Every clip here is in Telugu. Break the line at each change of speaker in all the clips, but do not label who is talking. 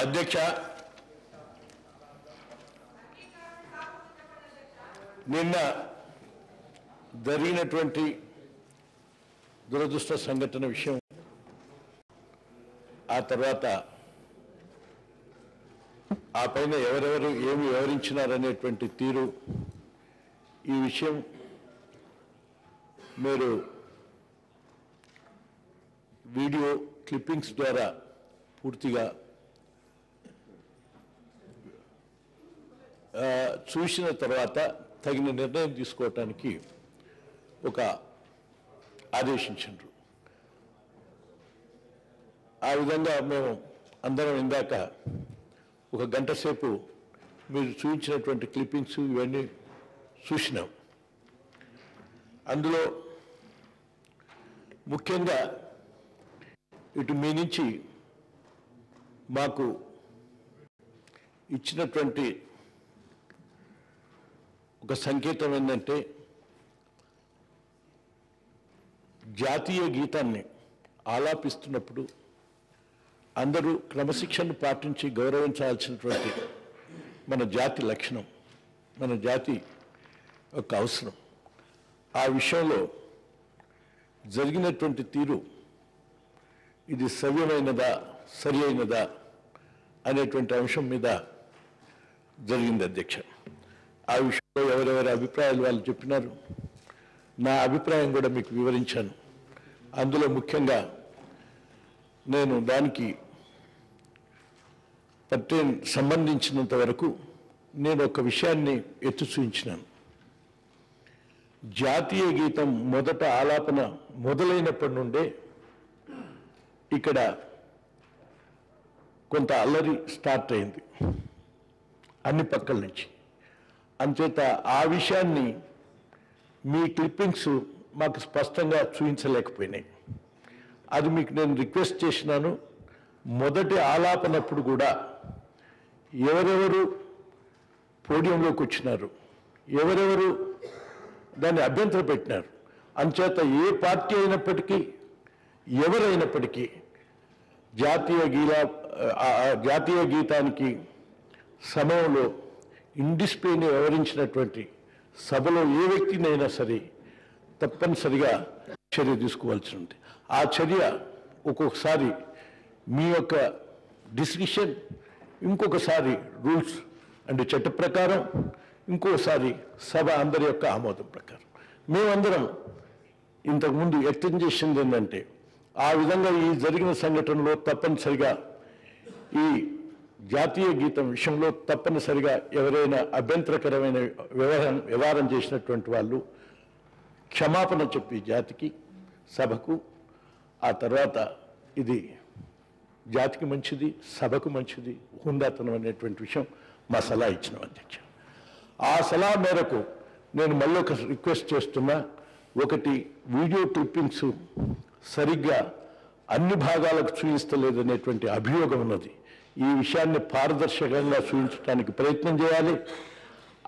అధ్యక్ష, నిన్న జరిగినటువంటి దురదృష్ట సంఘటన విషయం, ఆ తర్వాత ఆ పైన ఎవరెవరు ఏమి వివరించినారనేటువంటి తీరు, ఈ విషయం మీరు వీడియో క్లిప్పింగ్స్ ద్వారా పూర్తిగా చూసిన తర్వాత తగిన నిర్ణయం తీసుకోవటానికి ఒక ఆదేశించారు. ఆ విధంగా మేము అందరం ఇందాక ఒక గంట సేపు మీరు చూపించినటువంటి క్లిప్పింగ్స్ ఇవన్నీ చూసినాం. అందులో ముఖ్యంగా ఇటు మీ నుంచి మాకు ఇచ్చినటువంటి ఒక సంకేతం ఏంటంటే, జాతీయ గీతాన్ని ఆలాపిస్తున్నప్పుడు అందరూ క్రమశిక్షణను పాటించి గౌరవించాల్సినటువంటి మన జాతి లక్షణం, మన జాతి యొక్క అవసరం. ఆ విషయంలో జరిగినటువంటి తీరు ఇది సవ్యమైనదా సరి అయినదా అనేటువంటి అంశం మీద జరిగింది అధ్యక్ష. ఆ విషయంలో ఎవరెవరి అభిప్రాయాలు వాళ్ళు చెప్పినారు. నా అభిప్రాయం కూడా మీకు వివరించాను. అందులో ముఖ్యంగా నేను దానికి సంబంధించినంత వరకు నేను ఒక విషయాన్ని ఎత్తి చూపించినాను. జాతీయ గీతం మొదట ఆలాపన మొదలైనప్పటి నుండే ఇక్కడ కొంత అల్లరి స్టార్ట్ అయింది అన్ని పక్కల నుంచి. అంచేత ఆ విషయాన్ని మీ క్లిప్పింగ్స్ మాకు స్పష్టంగా చూపించలేకపోయినాయి. అది మీకు నేను రిక్వెస్ట్ చేసినాను. మొదటి ఆలాపనప్పుడు కూడా ఎవరెవరు పోడియంలోకి వచ్చినారు, ఎవరెవరు దాన్ని అభ్యంతరం పెట్టినారు, అంచేత ఏ పార్టీ అయినప్పటికీ ఎవరైనప్పటికీ జాతీయ గీతానికి సమయంలో ఇండిస్ప్లేని వివరించినటువంటి సభలో ఏ వ్యక్తినైనా సరే తప్పనిసరిగా చర్య తీసుకోవాల్సి ఉంది. ఆ చర్య ఒక్కొక్కసారి మీ యొక్క డిస్కషన్, ఇంకొకసారి రూల్స్ అండ్ చట్ట ప్రకారం, ఇంకోసారి సభ అందరి యొక్క ఆమోదం ప్రకారం. మేమందరం ఇంతకుముందు వ్యక్తం చేసింది ఏంటంటే, ఆ విధంగా ఈ జరిగిన సంఘటనలో తప్పనిసరిగా ఈ జాతీయ గీతం విషయంలో తప్పనిసరిగా ఎవరైనా అభ్యంతరకరమైన వ్యవహారం చేసినటువంటి వాళ్ళు క్షమాపణ చెప్పి జాతికి, సభకు, ఆ తర్వాత ఇది జాతికి మంచిది, సభకు మంచిది, హుందాతనం అనేటువంటి విషయం మా సలహా ఇచ్చిన అధ్యక్ష. ఆ సలహా మేరకు నేను మళ్ళీ ఒక రిక్వెస్ట్ చేస్తున్నా. ఒకటి, వీడియో క్లిప్పింగ్స్ సరిగ్గా అన్ని భాగాలకు చూపిస్తలేదనేటువంటి అభియోగం ఉన్నది. ఈ విషయాన్ని పారదర్శకంగా చూపించడానికి ప్రయత్నం చేయాలి.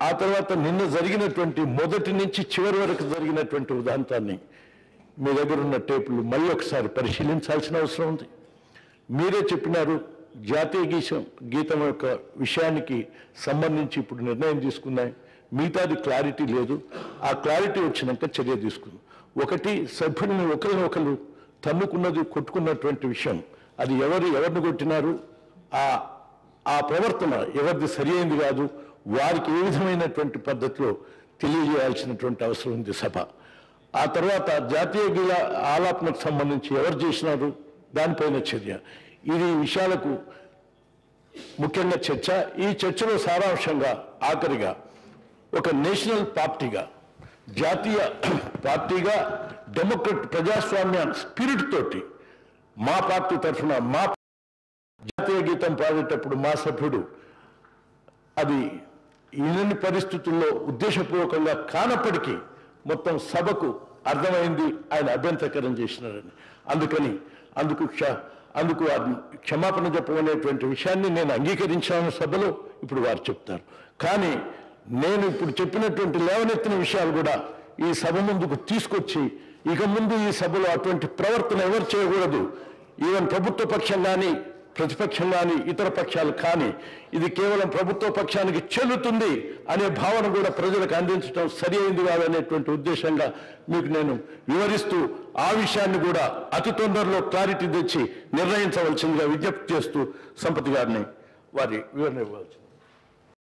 ఆ తర్వాత నిన్న జరిగినటువంటి మొదటి నుంచి చివరి వరకు జరిగినటువంటి ఉదాంతాన్ని మీ దగ్గర ఉన్న టేపులు మళ్ళీ ఒకసారి పరిశీలించాల్సిన అవసరం ఉంది. మీరే చెప్పినారు, జాతీయ గీతం యొక్క విషయానికి సంబంధించి ఇప్పుడు నిర్ణయం తీసుకున్నాయి, మిగతాది క్లారిటీ లేదు. ఆ క్లారిటీ వచ్చినాక చర్య తీసుకుందాం. ఒకటి, సభ్యుల్ని ఒకరినొకరు తన్నుకున్నది, కొట్టుకున్నటువంటి విషయం, అది ఎవరిని కొట్టినారు, ఆ ప్రవర్తన ఎవరిది సరి అయింది కాదు, వారికి ఏ విధమైనటువంటి పద్ధతిలో తెలియజేయాల్సినటువంటి అవసరం ఉంది సభ. ఆ తర్వాత జాతీయ గీత ఆలాపనకు సంబంధించి ఎవరు చేసినారు దానిపైన చర్య. ఇది విషయాలకు ముఖ్యంగా చర్చ. ఈ చర్చలో సారాంశంగా ఆఖరిగా ఒక నేషనల్ పార్టీగా, జాతీయ పార్టీగా, డెమోక్రట్ ప్రజాస్వామ్య స్పిరిట్ తోటి మా పార్టీ తరఫున మా జాతీయ గీతం పాడేటప్పుడు మా సభ్యుడు అది ఇన్ని పరిస్థితుల్లో ఉద్దేశపూర్వకంగా కానప్పటికీ మొత్తం సభకు అర్థమైంది ఆయన అభ్యంతరకరం చేసినారని. అందుకు క్షమాపణ చెప్పమనేటువంటి విషయాన్ని నేను అంగీకరించాను సభలో. ఇప్పుడు వారు చెప్తారు. కానీ నేను ఇప్పుడు చెప్పినటువంటి లేవనెత్తిన విషయాలు కూడా ఈ సభ ముందుకు తీసుకొచ్చి ఇక ముందు ఈ సభలో అటువంటి ప్రవర్తన ఎవరు చేయకూడదు. ఈవెన్ ప్రభుత్వ పక్షం కానీ ప్రతిపక్షం కానీ ఇతర పక్షాలు కానీ ఇది కేవలం ప్రభుత్వ పక్షానికి చెల్లుతుంది అనే భావన కూడా ప్రజలకు అందించడం సరి అయింది కాదనేటువంటి ఉద్దేశంగా మీకు నేను వివరిస్తూ ఆ విషయాన్ని కూడా అతి తొందరలో క్లారిటీ తెచ్చి నిర్ణయించవలసిందిగా విజ్ఞప్తి చేస్తూ సంపత్ గారిని వారి వివరణ ఇవ్వాల్సింది.